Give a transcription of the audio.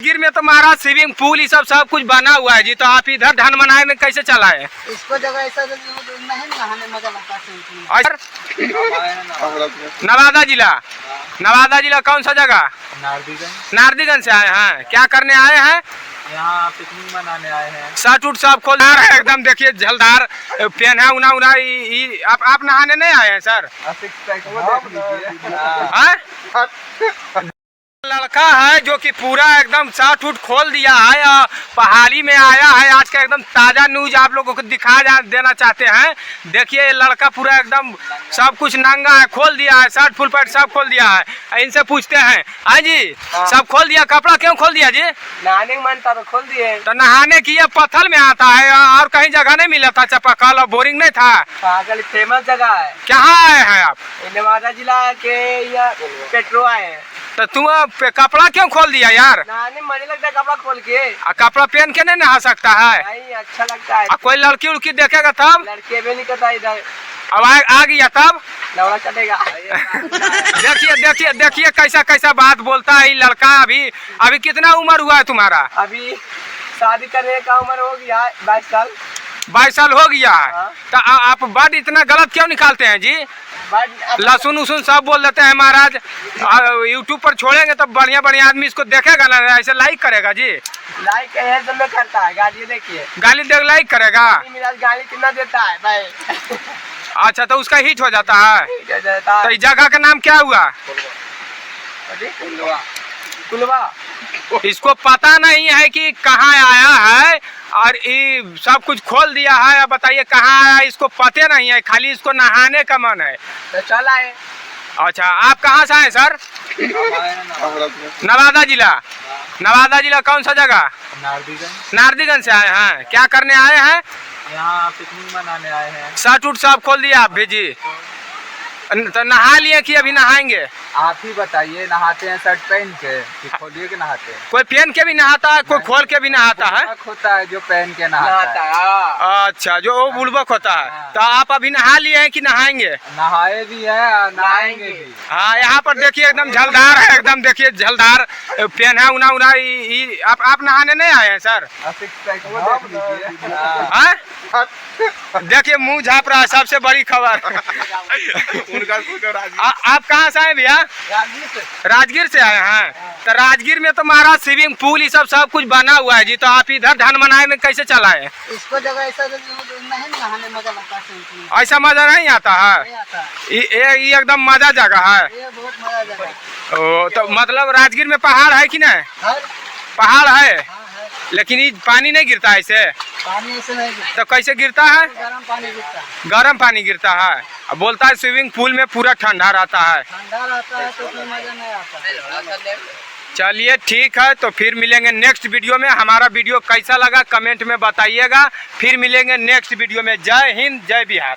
गिर में तो महाराज स्विमिंग पूल ये सब कुछ बना हुआ है जी, तो आप इधर धान मनाए में कैसे चलाए? इसको जगह ऐसा नहीं नहाने मजा लगता है। नवादा जिला कौन सा जगह? नारदीगंज से आए हैं। क्या करने आए हैं? यहाँ पिकनिक मनाने आए हैं। शर्ट उट सब खोल रहा है एकदम, देखिए झलदार पेन है उना उना। आप नहाने नहीं आए हैं सर? लड़का है जो कि पूरा एकदम शर्ट उट खोल दिया है और पहाड़ी में आया है। आज का एकदम ताजा न्यूज आप लोगों को दिखा देना चाहते हैं। देखिए ये लड़का पूरा एकदम सब कुछ नंगा है, खोल दिया है, शर्ट फुल पैंट सब खोल दिया है। इनसे पूछते हैं, हाँ जी सब खोल दिया, कपड़ा क्यों खोल दिया जी? नहाने का मन था तो खोल दिए। तो नहाने की ये पत्थर में आता है और कहीं जगह नहीं मिला था, चापाकल और बोरिंग नहीं था? फेमस जगह है। कहाँ आए हैं आप? नवादा जिला के पेट्रो आए हैं। तो तुम कपड़ा क्यों खोल दिया यार? नहाने में मजा लगता है कपड़ा खोल के। कपड़ा पहन के नहीं नहा सकता है? नहीं अच्छा लगता है। कोई लड़की उड़की देखेगा तब? लड़के भी नहीं करता इधर। अब आ गया तब लौड़ा चटेगा। देखिए कैसा कैसा बात बोलता है ये लड़का। अभी कितना उम्र हुआ है तुम्हारा? अभी शादी करने का उम्र हो गया 22 साल। 22 साल हो गया है। तो आप बात इतना गलत क्यों निकालते हैं जी? लहसुन उसुन सब बोल देते हैं महाराज। यूट्यूब पर छोड़ेंगे तो बढ़िया बढ़िया आदमी इसको देखेगा ना, ऐसे लाइक करेगा जी। लाइक ऐसे में करता है, गाली देखिए। गाली देख लाइक करेगा? गाली कितना देता है भाई। अच्छा तो उसका हिट हो जाता है। तो इस जगह का नाम क्या हुआ? कुलवा। इसको पता नहीं है कि कहाँ आया है और ये सब कुछ खोल दिया है। अब बताइए कहाँ आया, इसको पते नहीं है, खाली इसको नहाने का मन है। तो चल आए। अच्छा आप कहाँ से आए सर? नवादा जिला कौन सा जगह? नारदीगंज से आए हैं। क्या करने आए हैं? यहाँ पिकनिक मनाने आए हैं। शर्ट उट सब खोल दिया आप भी जी? तो नहा लिए कि अभी नहाएंगे? आप ही बताइए, नहाते हैं शर्ट पहन के कि खोलिए के नहाते हैं? कोई पहन के भी नहाता है, कोई खोल के भी नहाता है। होता है जो पहन के नहाता है। अच्छा जो बुड़बक होता है। तो आप अभी नहा लिए हैं कि नहाएंगे? नहाए भी है, नहाएंगे भी। हाँ यहाँ पर देखिए एकदम झलदार है, एकदम देखिए झलदार पेन है उना उना। आप नहाने नहीं आए हैं सर? देखिए मुंह झाँप रहा है, सबसे बड़ी खबर। आप कहाँ से आए भैया? राजगीर से आए हैं। तो राजगीर में तो महाराज स्विमिंग पूल ये सब कुछ बना हुआ है जी, तो आप इधर धान मनाए में कैसे चलाए? इसको जगह ऐसा नहीं नहाने मजा लगता है। ऐसा मजा नहीं आता है? ये एकदम मजा जगह है। ये बहुत मजा जगह है। ओ तो मतलब राजगीर में पहाड़ है कि नहीं? पहाड़ है लेकिन ये पानी नहीं गिरता है ऐसे? पानी ऐसे नहीं गिरता। तो कैसे गिरता है? गर्म पानी गिरता है। गर्म पानी गिरता है। अब बोलता है स्विमिंग पूल में पूरा ठंडा रहता है। ठंडा रहता है तो उसमें मजा नहीं आता। चलिए ठीक है, तो फिर मिलेंगे नेक्स्ट वीडियो में। हमारा वीडियो कैसा लगा कमेंट में बताइएगा। फिर मिलेंगे नेक्स्ट वीडियो में। जय हिंद जय बिहार।